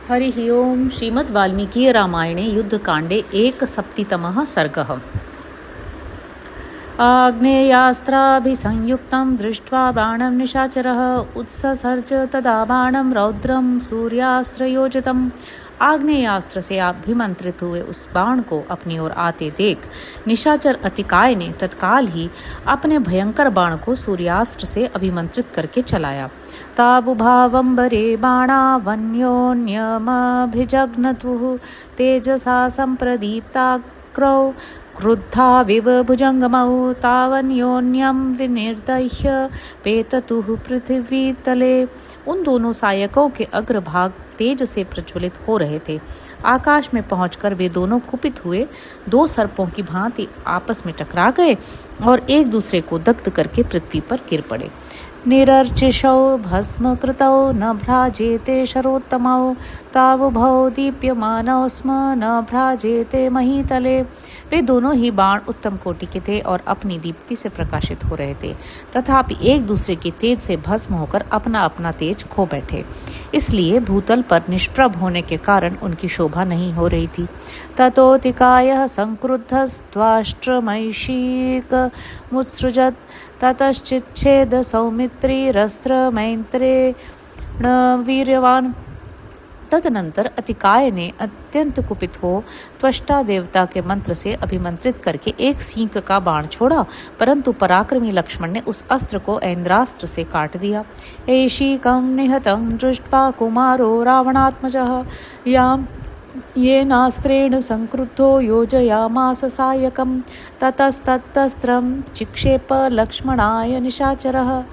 हरिः ओं श्रीमद् वाल्मीकि रामायणे युद्धकाण्डे एकसप्तितमः सर्गः। आग्नेयास्त्राभिसंयुक्तं दृष्ट्वा बाणं निशाचरः उत्ससर्ज तदा बाणं रौद्रं सूर्यास्त्रयोजितम्। आग्नेयास्त्र से अभिमंत्रित हुए उस बाण को अपनी ओर आते देख निशाचर अतिकाय ने तत्काल ही अपने भयंकर बाण को सूर्यास्त्र से अभिमंत्रित करके चलाया। ताबुभावंबरे बाणा वन्योन्यमभिजग्नतुः तेजसा संप्रदीप्ताग्रौ क्रुद्धा विव भुजंगमौ तावन्योन्यम विनिर्दह्य पेततुः पृथ्वीतले। उन दोनों सायकों के अग्रभाग तेज से प्रज्वलित हो रहे थे। आकाश में पहुंचकर वे दोनों कुपित हुए दो सर्पों की भांति आपस में टकरा गए और एक दूसरे को दग्ध करके पृथ्वी पर गिर पड़े। निरर्चिषौ भस्म कृतौ न भ्राजेते शरोत्तमौ तावुभौ दीप्यमानौ स्म न भ्राजेते महीतले। वे दोनों ही बाण उत्तम कोटि के थे और अपनी दीप्ति से प्रकाशित हो रहे थे, तथापि एक दूसरे के तेज से भस्म होकर अपना अपना तेज खो बैठे। इसलिए भूतल पर निष्प्रभ होने के कारण उनकी शोभा नहीं हो रही थी। ततोतिकायः संक्रुद्धस्त्वाष्ट्रमैषीकमुत्सृजत् ततश्चिच्छेद सौमित्रीरस्त्रमैत्रेण वीर्यवान्। तदनंतर अतिकाय ने अत्यंत कुपित हो त्वष्टा देवता के मंत्र से अभिमंत्रित करके एक सींग का बाण छोड़ा, परंतु पराक्रमी लक्ष्मण ने उस अस्त्र को ऐन्द्रास्त्र से काट दिया। ऐशीकं निहतं दृष्ट्वा कुमारो रावणात्मजः यां येनास्त्रेण संक्रुद्धो योजयामास सायकं ततस्ततस्त्रं चिक्षेप लक्ष्मणाय निशाचरः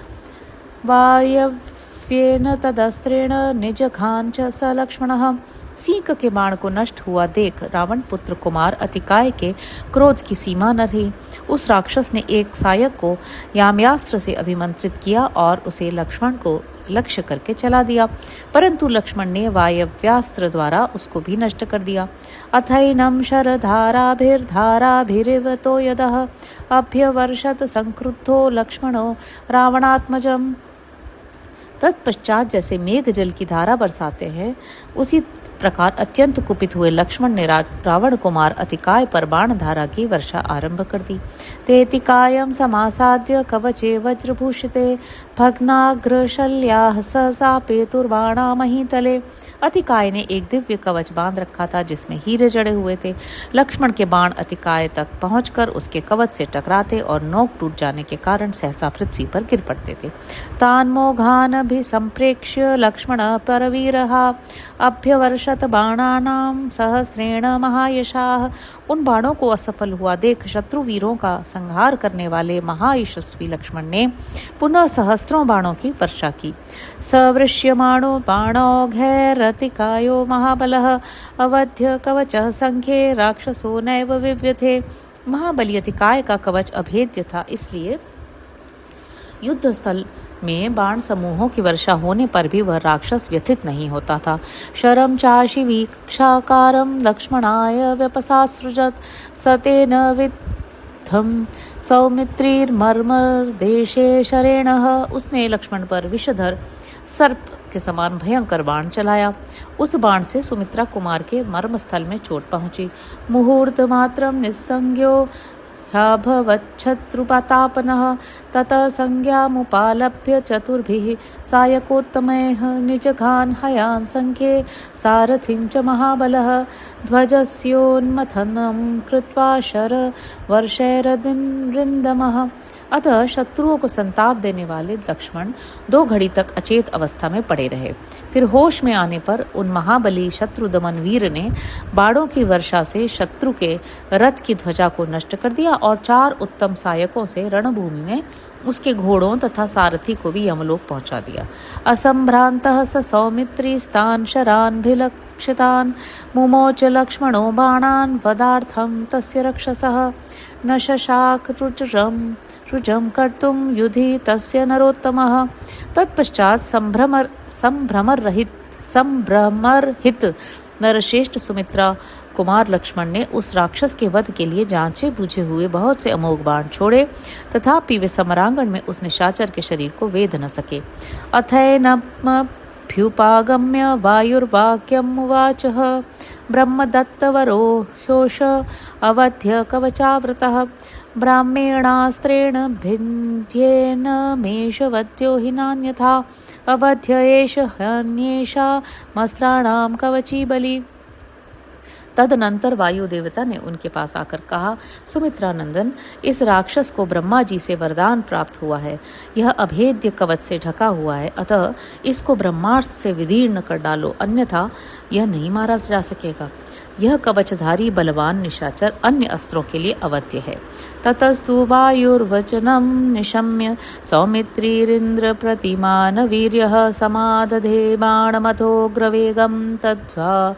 वायव्येन तदस्त्रेण निजघान च स लक्ष्मणः। सींग के बाण को नष्ट हुआ देख रावण पुत्र कुमार अतिकाय के क्रोध की सीमा न रही। उस राक्षस ने एक सायक को याम्यास्त्र से अभिमंत्रित किया और उसे लक्ष्मण को लक्ष्य करके चला दिया, परंतु लक्ष्मण ने वायव्यास्त्र द्वारा उसको भी नष्ट कर दिया। अथैनं शरधाराभिर्धाराभिरिव तो यदः अभ्यवर्षत संक्रुद्धो लक्ष्मणो रावणात्मजम्। तत्पश्चात जैसे मेघ जल की धारा बरसाते हैं, उसी प्रकार अत्यंत कुपित हुए लक्ष्मण ने रावण कुमार अतिकाय पर बाण धारा की वर्षा आरंभ कर दी। तेतिकायं समासाद्य कवचे वज्रभूषिते भग्नाग्रशल्याः सहसा पेतुर्बाणा महीतले। अतिकाय ने एक दिव्य कवच बांध रखा था जिसमें हीरे जड़े हुए थे। लक्ष्मण के बाण अतिकाय तक पहुंचकर उसके कवच से टकराते और नोक टूट जाने के कारण सहसा पृथ्वी पर गिर पड़ते थे। तान् मोघान् अभिसंप्रेक्ष्य लक्ष्मण परवीरः अभ्यवर्षत बाणानां सहस्रेण महायशाः। उन बाणों को असफल हुआ देख शत्रु वीरों का संहार करने वाले महायशस्वी लक्ष्मण ने पुनः सहस्त्रों बाणों की वर्षा की। सवृष्यमाणो बाणौघैरतिकायो महाबलः अवध्य कवचः संख्ये राक्षसो नैव विव्यथे। महाबली अतिकाय का कवच अभेद्य था, इसलिए युद्ध स्थल में बाण समूहों की वर्षा होने पर भी वह राक्षस व्यथित नहीं होता था। शरं चाशि वीक्षाकारं लक्ष्मणाय व्यपसासृजत् सतेन विद्धं सौमित्रीर्मर्मदेशे शरेणः। उसने लक्ष्मण पर विषधर सर्प के समान भयंकर बाण चलाया। उस बाण से सुमित्रा कुमार के मर्मस्थल में चोट पहुंची। मुहूर्त मात्रं निस्संज्ञो ह्यभवच्छत्रुपतापनः ततः संज्ञामुपालभ्य चतुर्भिः सायकोत्तमैः निजघान् हयान् संख्ये सारथिं च महाबलः ध्वजस्योन्मथनं कृत्वा शरवर्षैररिन्दमः। अतः शत्रुओं को संताप देने वाले लक्ष्मण 2 घड़ी तक अचेत अवस्था में पड़े रहे। फिर होश में आने पर उन महाबली शत्रु दमन वीर ने बाणों की वर्षा से शत्रु के रथ की ध्वजा को नष्ट कर दिया और 4 उत्तम सायकों से रणभूमि में उसके घोड़ों तथा सारथी को भी यमलोक पहुंचा दिया। असंभ्रांतः स सौमित्रीस्तान् शरान्भिलक्षितान् मुमोच लक्ष्मणो बाणान् वधार्थं तस्य रक्षसः न शशाक रुजं कर्तुं युधि तस्य नरोत्तमः। तत्पश्चात संभ्रमरहित नरश्रेष्ठ सुमित्रा कुमार लक्ष्मण ने उस राक्षस के वध के लिए जांचे बूझे हुए बहुत से अमोघ बाण छोड़े, तथापि वे समरांगण में उस निशाचर के शरीर को वेध न सके। अथैनम अभ्युपागम्य वायुर्वाक्यम् उवाचः ब्रह्मदत्तवरो ह्योष अवध्य कवचावृतः ब्राह्मेणास्त्रेण भिन्द्येन मेषवद्यो हि नान्यथा अवध्य एष हन्येषा मस्त्राणां कवची बलि। तदनंतर वायु देवता ने उनके पास आकर कहा, सुमित्रा नंदन, इस राक्षस को ब्रह्मा जी से वरदान प्राप्त हुआ है। यह अभेद्य कवच से ढका हुआ है, अतः इसको ब्रह्मास्त्र से विदीर्ण कर डालो, अन्यथा यह नहीं मारा जा सकेगा। यह कवचधारी बलवान निशाचर अन्य अस्त्रों के लिए अवध्य है। ततस्तु वायुर्वचनम निशम्य सौमित्रीरिंद्र प्रतिमान वीर्यः समादधे बाणमथोग्रवेगं तद्वा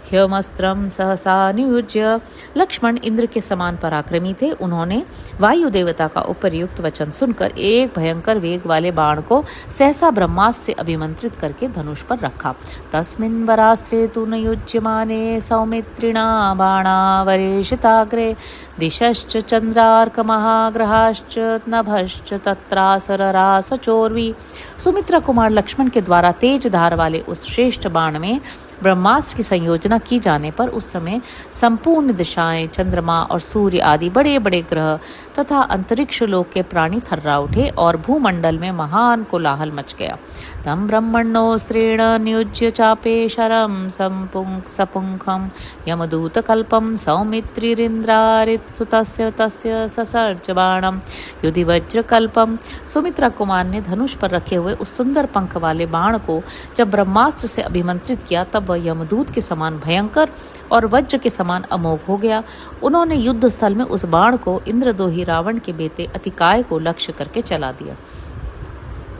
ह्यमस्त्रम सहसा नियुज्य। लक्ष्मण इंद्र के समान पराक्रमी थे। उन्होंने वायु देवता का उपयुक्त वचन सुनकर एक भयंकर वेग वाले बाण को सहसा ब्रह्मास्त्र से अभिमंत्रित करके धनुष पर रखा। तस्मिन् वरास्त्रे तु न युज्यमाने सौमित्रिणा बाणावरेशिताग्रे दिशश्च चंद्रार्क महाग्रहाश्च नभश्च तत्रासररास चोर्वी। सुमित्रा कुमार लक्ष्मण के द्वारा तेज धार वाले उस श्रेष्ठ बाण में ब्रह्मास्त्र की संयोजना की जाने पर उस समय संपूर्ण दिशाएं, चंद्रमा और सूर्य आदि बड़े बड़े ग्रह तथा अंतरिक्ष लोक के प्राणी थर्रा उठे और भूमंडल में महान कोलाहल मच गया। तम ब्रह्मण्योस्त्रेण नियुज्य चापे शरम सपुंखम यमदूत कल्पम सौमित्रीरिंद्रारित्सुतस्य तस्य ससर्ज बाणम युधि वज्र कल्पम। सुमित्रा कुमार ने धनुष पर रखे हुए उस सुंदर पंख वाले बाण को जब ब्रह्मास्त्र से अभिमंत्रित किया, तब वह यमदूत के समान भयंकर और वज्र के समान अमोघ हो गया। उन्होंने युद्ध स्थल में उस बाण को इंद्रदोही रावण के बेटे अतिकाय को लक्ष्य करके चला दिया।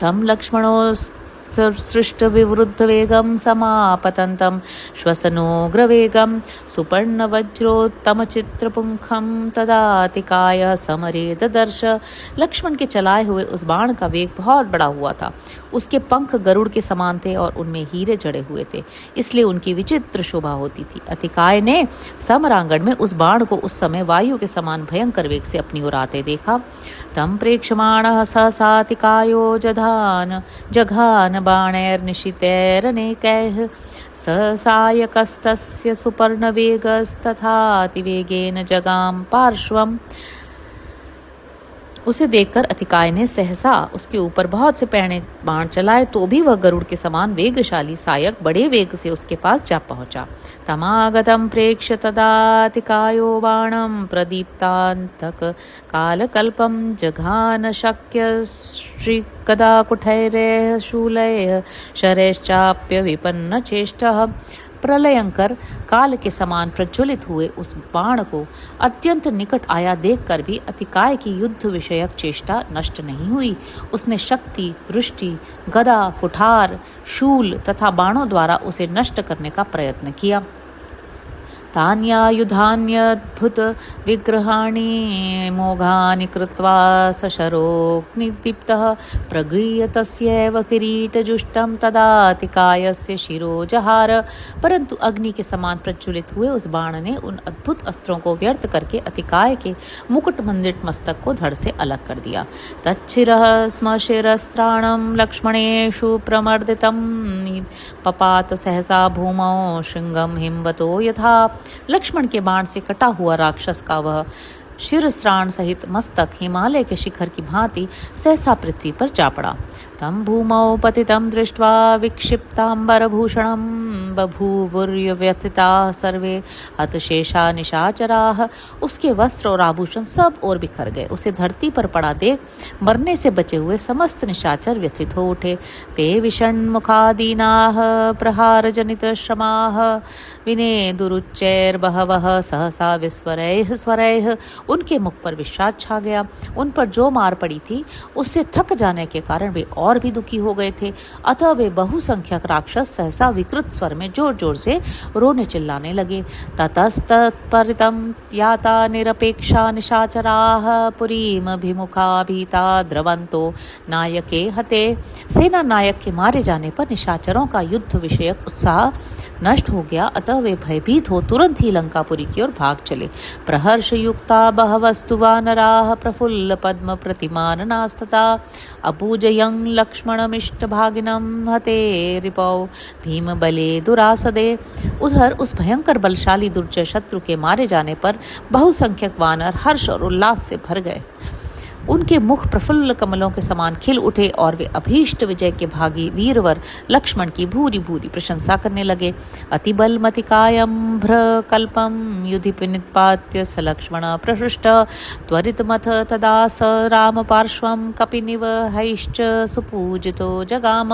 तम लक्ष्मणो सृष्ट विवृद्ध वेगम समापतंतम श्वसनोग्रवेगम सुपर्ण वज्रोत्तम चित्रपुंखम तदातिकाय समरे ददर्श। लक्ष्मण के चलाए हुए उस बाण का वेग बहुत बड़ा हुआ था। उसके पंख गरुड़ के समान थे और उनमें हीरे जड़े हुए थे, इसलिए उनकी विचित्र शोभा होती थी। अतिकाय ने समरांगण में उस बाण को उस समय वायु के समान भयंकर वेग से अपनी ओर आते देखा। तम प्रेक्षमाणः सहसातिकायो जघान बाणैर्निशितैरनेकैः ससायकस्तस्य सुपर्णवेगस्तथातिवेगेन जगाम पार्श्वम्। उसे देखकर अतिकाय ने सहसा उसके ऊपर बहुत से पैने बाण चलाए, तो भी वह गरुड़ के समान वेगशाली सायक बड़े वेग से उसके पास जा पहुंचा। तमागतम प्रेक्ष्य तदातिकायो बाणम प्रदीप्तांतक कालकल्पम जघान शक्य श्रीकदा कुठैरेः शूलैः शरैश्चाप्य विपन्न चेष्टः। प्रलयंकर काल के समान प्रज्वलित हुए उस बाण को अत्यंत निकट आया देखकर भी अतिकाय की युद्ध विषयक चेष्टा नष्ट नहीं हुई। उसने शक्ति, वृष्टि, गदा, कुठार, शूल तथा बाणों द्वारा उसे नष्ट करने का प्रयत्न किया। तान्यायुधान्यद्भुत विग्रहाणि मोघानि कृत्वा सशरोऽग्निदीप्तः प्रगृह्य तस्यैव किरीटजुष्टं तदातिकायस्य शिरो जहार। परंतु अग्नि के समान प्रज्वलित हुए उस बाण ने उन अद्भुत अस्त्रों को व्यर्थ करके अतिकाय के मुकुट मंडित मस्तक को धड़ से अलग कर दिया। तच्छिरः स्म शिरस्त्राणं लक्ष्मणेषु प्रमर्दितं पपात सहसा भूमौ शृंगम हिमवतो यथा। लक्ष्मण के बाण से कटा हुआ राक्षस का वह शिरस्त्राण सहित मस्तक हिमालय के शिखर की भांति सहसा पृथ्वी पर जा पड़ा। तम भूमौ पतितं दृष्ट्वा विक्षिप्तांबरभूषणं बभूवुर्व्यथिता सर्वे हतशेषा निशाचराः। उसके वस्त्र और आभूषण सब और बिखर गए। उसे धरती पर पड़ा देख मरने से बचे हुए समस्त निशाचर व्यथित हो उठे। ते विषण्मुखादीनाः प्रहार जनित श्रमाः विनेदुरुच्चैर्बहवः सहसा विस्वरैः स्वरैः। उनके मुख पर विषाद छा गया। उन पर जो मार पड़ी थी उससे थक जाने के कारण वे और भी दुखी हो गए थे। अतः वे बहुसंख्यक राक्षस सहसा विकृत स्वर में जोर जोर से रोने चिल्लाने लगे। ततस्तत्परितं याता निरपेक्षा निशाचराः पुरीमभिमुखा भीता द्रवंतो नायके हते। सेना नायक के मारे जाने पर निशाचरों का युद्ध विषयक उत्साह नष्ट हो गया। अतः वे भयभीत हो तुरंत ही लंकापुरी की ओर भाग चले। प्रहर्ष युक्ता बहवस्तु वानराः प्रफुल्ल पद्म प्रतिमाननास्तथा अपूजयं लक्ष्मणमिष्टभागिनं हते रिपौ भीम बले दुरासदे। उधर उस भयंकर बलशाली दुर्जय शत्रु के मारे जाने पर बहुसंख्यक वानर हर्ष और उल्लास से भर गए। उनके मुख प्रफुल्ल कमलों के समान खिल उठे और वे अभीष्ट विजय के भागी वीरवर लक्ष्मण की भूरी भूरी प्रशंसा करने लगे। अति बलमतिकायं भ्रकल्पं युधि नित्पात्य स लक्ष्मण प्रहृष्ट त्वरितमथ तदा स राम पार्श्वं कपिनिव हैश्च सुपूजितो जगाम।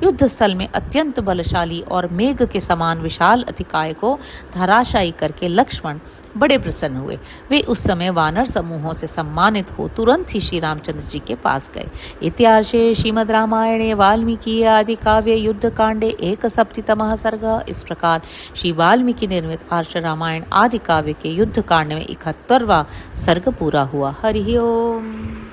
युद्ध स्थल में अत्यंत बलशाली और मेघ के समान विशाल अतिकाय को धराशायी करके लक्ष्मण बड़े प्रसन्न हुए। वे उस समय वानर समूहों से सम्मानित हो तुरंत ही श्री रामचंद्र जी के पास गए। इतिहासे श्रीमद् रामायणे वाल्मीकि आदि काव्य युद्ध कांडे 1/7 सर्ग। इस प्रकार श्री वाल्मीकि निर्मित आर्ष रामायण आदि काव्य के युद्ध कांड में 71वां सर्ग पूरा हुआ। हरि ओम।